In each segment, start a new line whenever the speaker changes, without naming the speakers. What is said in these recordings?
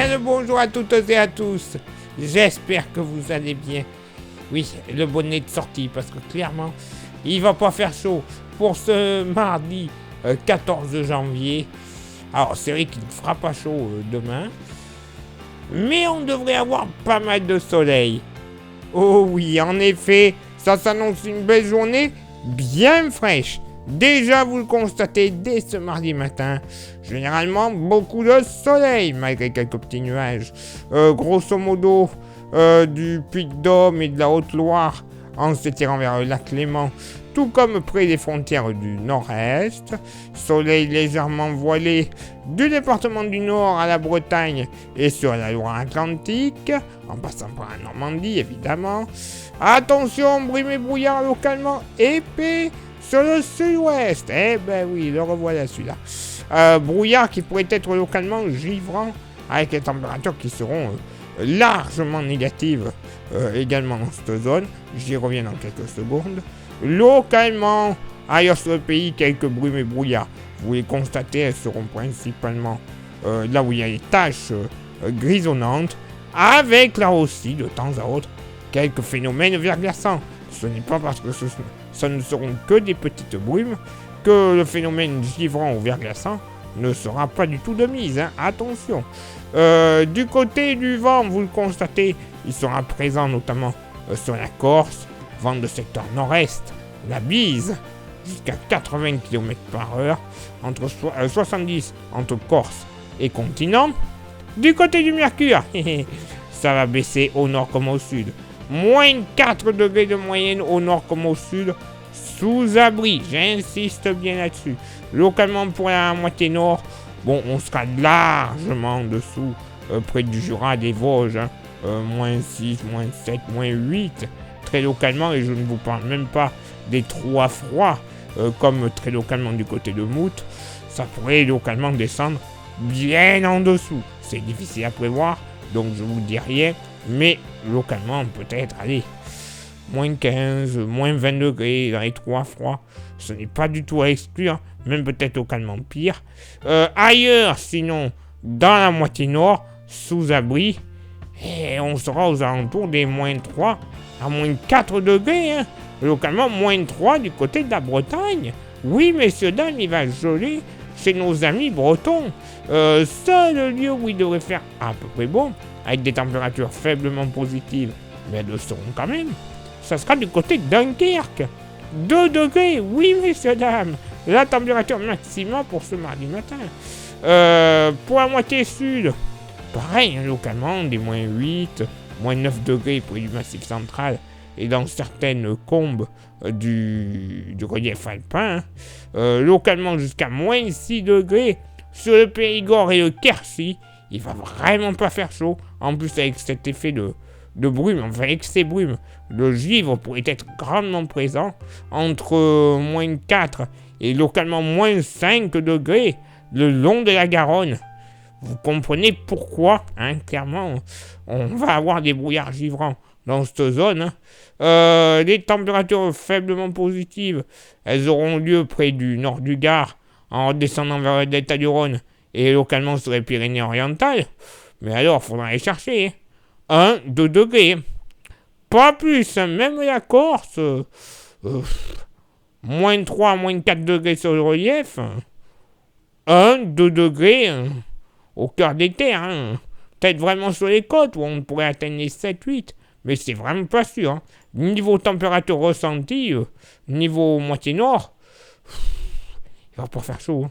bien le bonjour à toutes et à tous. J'espère que vous allez bien. Oui, le bonnet de sortie parce que clairement, il va pas faire chaud pour ce mardi 14 janvier. Alors c'est vrai qu'il ne fera pas chaud demain, mais on devrait avoir pas mal de soleil. Oh oui, en effet, ça s'annonce une belle journée bien fraîche. Déjà, vous le constatez dès ce mardi matin, généralement beaucoup de soleil malgré quelques petits nuages. Grosso modo, du Puy-de-Dôme et de la Haute-Loire en s'étirant vers le lac Léman, tout comme près des frontières du nord-est. Soleil légèrement voilé du département du Nord à la Bretagne et sur la Loire-Atlantique, en passant par la Normandie évidemment. Attention, brume et brouillard localement épais sur le sud-ouest. Eh ben oui, le revoilà celui-là. Brouillard qui pourrait être localement givrant avec les températures qui seront largement négatives également dans cette zone. J'y reviens dans quelques secondes. Localement, ailleurs sur le pays, quelques brumes et brouillards. Vous les constatez, elles seront principalement là où il y a les taches grisonnantes, avec là aussi, de temps à autre, quelques phénomènes verglaçants. Ce n'est pas parce que ce ne seront que des petites brumes que le phénomène givrant ou verglaçant ne sera pas du tout de mise, hein. Attention. Du côté du vent, vous le constatez, il sera présent notamment sur la Corse, vent de secteur nord-est, la bise, jusqu'à 80 km/h, entre 70 entre Corse et continent. Du côté du Mercure, ça va baisser au nord comme au sud. Moins 4 degrés de moyenne au nord comme au sud, sous abri, j'insiste bien là-dessus. Localement pour la moitié nord, bon, on sera largement en dessous, près du Jura, des Vosges, hein. Moins 6, moins 7, moins 8, très localement, et je ne vous parle même pas des trois froids, comme très localement du côté de Mout, ça pourrait localement descendre bien en dessous. C'est difficile à prévoir, donc je vous dis rien, mais localement peut-être, allez, moins 15, moins 20 degrés dans les trois froids, ce n'est pas du tout à exclure, même peut-être localement pire. Ailleurs, sinon, dans la moitié nord, sous abri, et on sera aux alentours des moins 3 à moins 4 degrés, hein. Localement moins 3 du côté de la Bretagne. Oui, messieurs, dames, il va geler chez nos amis bretons. Seul lieu où il devrait faire à peu près bon, avec des températures faiblement positives, mais elles le seront quand même, ça sera du côté de Dunkerque. 2 degrés, oui, messieurs, dames, la température maximale pour ce mardi matin. Pour la moitié sud, pareil, hein, localement, des moins 8, moins 9 degrés près du Massif central et dans certaines combes du relief alpin. Localement jusqu'à moins 6 degrés sur le Périgord et le Quercy. Il va vraiment pas faire chaud. En plus, avec cet effet de brume, enfin avec ces brumes, le givre pourrait être grandement présent entre moins 4 et localement moins 5 degrés le long de la Garonne. Vous comprenez pourquoi, hein, clairement, on va avoir des brouillards givrants dans cette zone, hein. Les températures faiblement positives, elles auront lieu près du nord du Gard, en descendant vers le delta du Rhône, et localement sur les Pyrénées-Orientales. Mais alors, il faudra aller chercher, hein. 1-2 degrés. Pas plus, hein. Même la Corse, moins 3, moins 4 degrés sur le relief, 1-2 degrés, au cœur des terres, hein. Peut-être vraiment sur les côtes où on pourrait atteindre les 7-8, mais c'est vraiment pas sûr, hein. Niveau température ressentie, niveau moitié nord, il va pas faire chaud,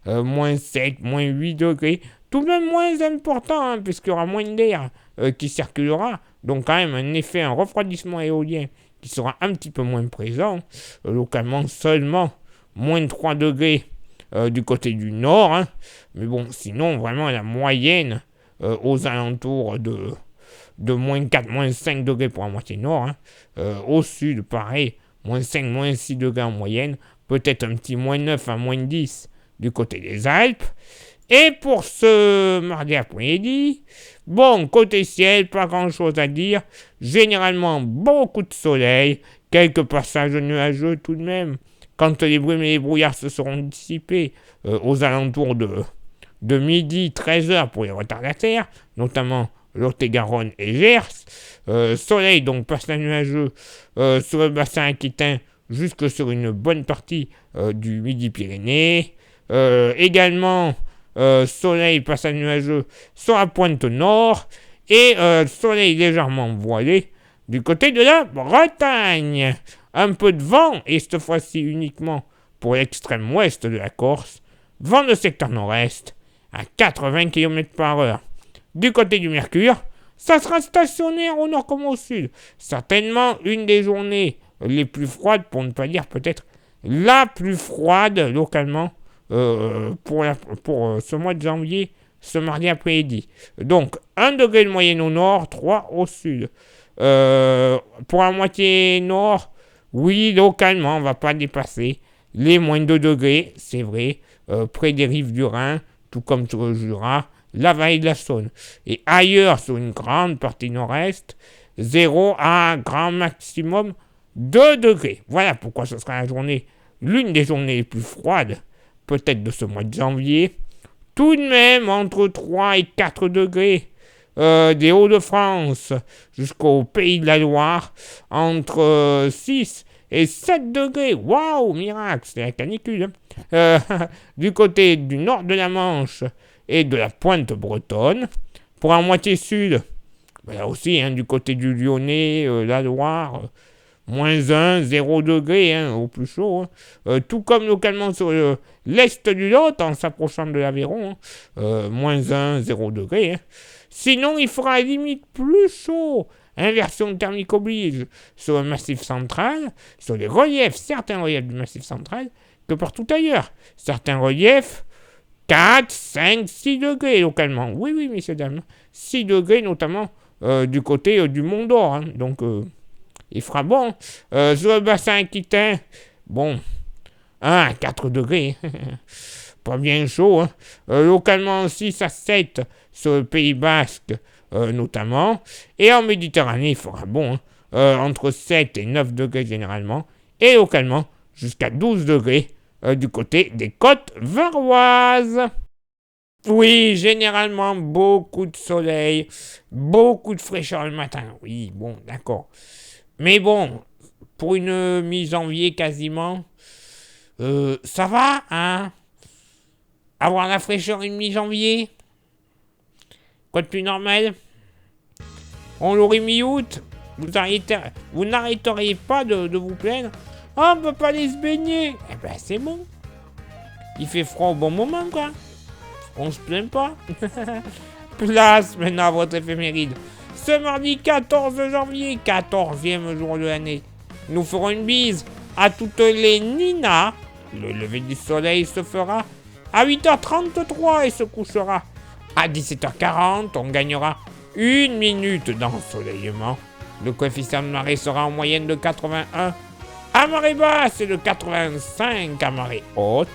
hein. Moins 7, moins 8 degrés, tout de même moins important, hein, puisqu'il y aura moins d'air qui circulera, donc quand même un refroidissement éolien qui sera un petit peu moins présent, localement seulement moins 3 degrés du côté du nord, hein. Mais bon, sinon vraiment la moyenne aux alentours de moins 4, moins 5 degrés pour la moitié nord, hein. Au sud, pareil, moins 5, moins 6 degrés en moyenne, peut-être un petit moins 9 à moins 10 du côté des Alpes. Et pour ce mardi après-midi, bon, côté ciel, pas grand-chose à dire, généralement beaucoup de soleil, quelques passages nuageux tout de même, quand les brumes et les brouillards se seront dissipés aux alentours de de midi 13h pour les retardataires, notamment Lot-et-Garonne et Gers. Soleil donc passe la nuageux sur le bassin aquitain jusque sur une bonne partie du Midi-Pyrénées. Également, soleil passe la nuageux sur la pointe nord et soleil légèrement voilé du côté de la Bretagne. Un peu de vent, et cette fois-ci uniquement pour l'extrême ouest de la Corse. Vent de secteur nord-est à 80 km/h. Du côté du Mercure, ça sera stationnaire au nord comme au sud. Certainement une des journées les plus froides, pour ne pas dire peut-être la plus froide localement pour ce mois de janvier, ce mardi après-midi. Donc 1 degré de moyenne au nord, 3 au sud. Pour la moitié nord, oui, localement, on ne va pas dépasser les moins 2 degrés, c'est vrai, près des rives du Rhin, tout comme sur le Jura, la vallée de la Saône. Et ailleurs, sur une grande partie nord-est, 0 à grand maximum 2 degrés. Voilà pourquoi ce sera l'une des journées les plus froides, peut-être de ce mois de janvier. Tout de même, entre 3 et 4 degrés. Des Hauts-de-France jusqu'au Pays de la Loire, entre 6 et 7 degrés. Waouh, miracle, c'est la canicule. Du côté du nord de la Manche et de la pointe bretonne. Pour la moitié sud, là aussi, du côté du Lyonnais, la Loire, moins 1, 0 degré au plus chaud. Tout comme localement sur l'est du Lot, en s'approchant de l'Aveyron, moins 1, 0 degré. Sinon, il fera limite plus chaud. Inversion thermique oblige sur le massif central, sur les reliefs, certains reliefs du massif central, que partout ailleurs. Certains reliefs, 4, 5, 6 degrés localement. Oui, messieurs, dames. 6 degrés, notamment du côté du Mont d'Or. Donc, il fera bon. Sur le bassin aquitain, bon, 1 à 4 degrés. Pas bien chaud. Localement, 6 à 7 sur le Pays Basque, notamment. Et en Méditerranée, il fera bon. Entre 7 et 9 degrés généralement. Et localement, jusqu'à 12 degrés du côté des côtes varoises. Oui, généralement, beaucoup de soleil, beaucoup de fraîcheur le matin. Oui, bon, d'accord. Mais bon, pour une mi-janvier quasiment, ça va, avoir la fraîcheur une mi-janvier? Quoi de plus normal? On l'aurait mi-août? Vous n'arrêteriez pas de vous plaindre? Ah, on peut pas aller se baigner. Eh ben, c'est bon. Il fait froid au bon moment, quoi. On se plaint pas. Place maintenant à votre éphéméride. Ce mardi 14 janvier, 14e jour de l'année, nous ferons une bise à toutes les Nina. Le lever du soleil se fera à 8h33 et se couchera à 17h40. On gagnera 1 minute d'ensoleillement. Le coefficient de marée sera en moyenne de 81 à marée basse et de 85 à marée haute.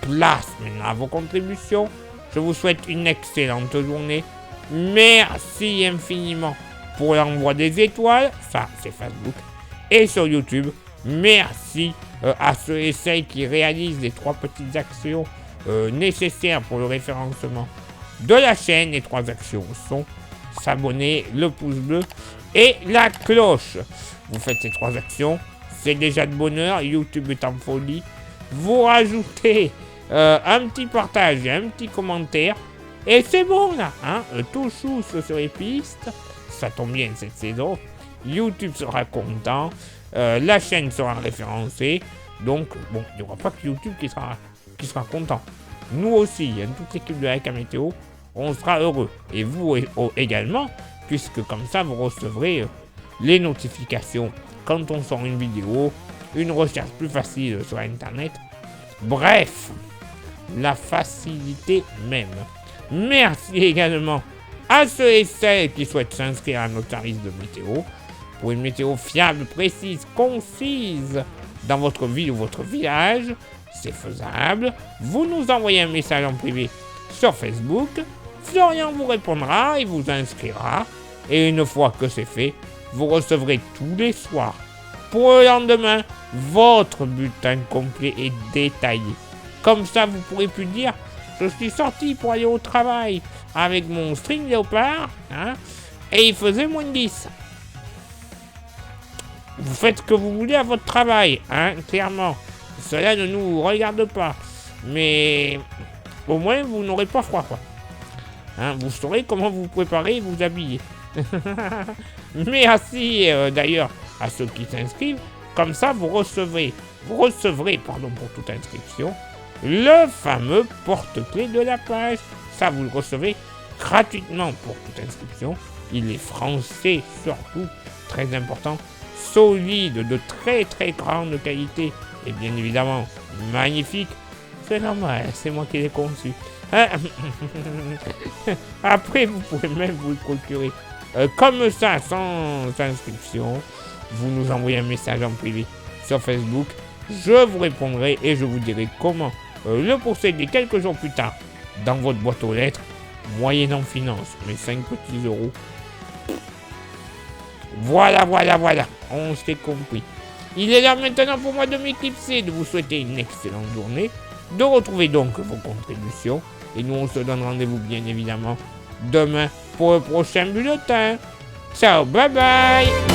Place maintenant à vos contributions. Je vous souhaite une excellente journée. Merci infiniment pour l'envoi des étoiles. Ça, c'est Facebook. Et sur YouTube, merci à ceux et celles qui réalisent les 3 petites actions nécessaires pour le référencement de la chaîne. Les 3 actions sont s'abonner, le pouce bleu et la cloche. Vous faites ces 3 actions, c'est déjà de bonheur. YouTube est en folie. Vous rajoutez un petit partage et un petit commentaire. Et c'est bon là, tout chousse sur les pistes. Ça tombe bien cette saison. YouTube sera content. La chaîne sera référencée. Donc, bon, il n'y aura pas que YouTube qui sera content. Nous aussi, toute l'équipe de la Météo, on sera heureux. Et vous également, puisque comme ça, vous recevrez les notifications quand on sort une vidéo, une recherche plus facile sur Internet. Bref, la facilité même. Merci également à ceux et celles qui souhaitent s'inscrire à nos services de météo. Pour une météo fiable, précise, concise dans votre ville ou votre village, c'est faisable. Vous nous envoyez un message en privé sur Facebook. Florian vous répondra et vous inscrira. Et une fois que c'est fait, vous recevrez tous les soirs, pour le lendemain, votre bulletin complet et détaillé. Comme ça, vous pourrez plus dire je suis sorti pour aller au travail avec mon string léopard, hein, et il faisait moins de 10. Vous faites ce que vous voulez à votre travail, hein, clairement. Cela ne nous regarde pas. Mais au moins, vous n'aurez pas froid, quoi. Hein, vous saurez comment vous préparer et vous habiller. Merci d'ailleurs à ceux qui s'inscrivent. Comme ça, vous recevrez, pour toute inscription, le fameux porte-clés de la page. Ça, vous le recevez gratuitement pour toute inscription. Il est français surtout, très important, solide, de très très grande qualité et bien évidemment magnifique. C'est normal, c'est moi qui l'ai conçu. Hein. Après, vous pouvez même vous le procurer comme ça, sans inscription. Vous nous envoyez un message en privé sur Facebook. Je vous répondrai et je vous dirai comment le posséder quelques jours plus tard dans votre boîte aux lettres, moyennant finance, mes 5 petits euros. Voilà, on s'est compris. Il est là maintenant pour moi de m'éclipser, de vous souhaiter une excellente journée, de retrouver donc vos contributions, et nous on se donne rendez-vous bien évidemment demain pour le prochain bulletin. Ciao, bye bye.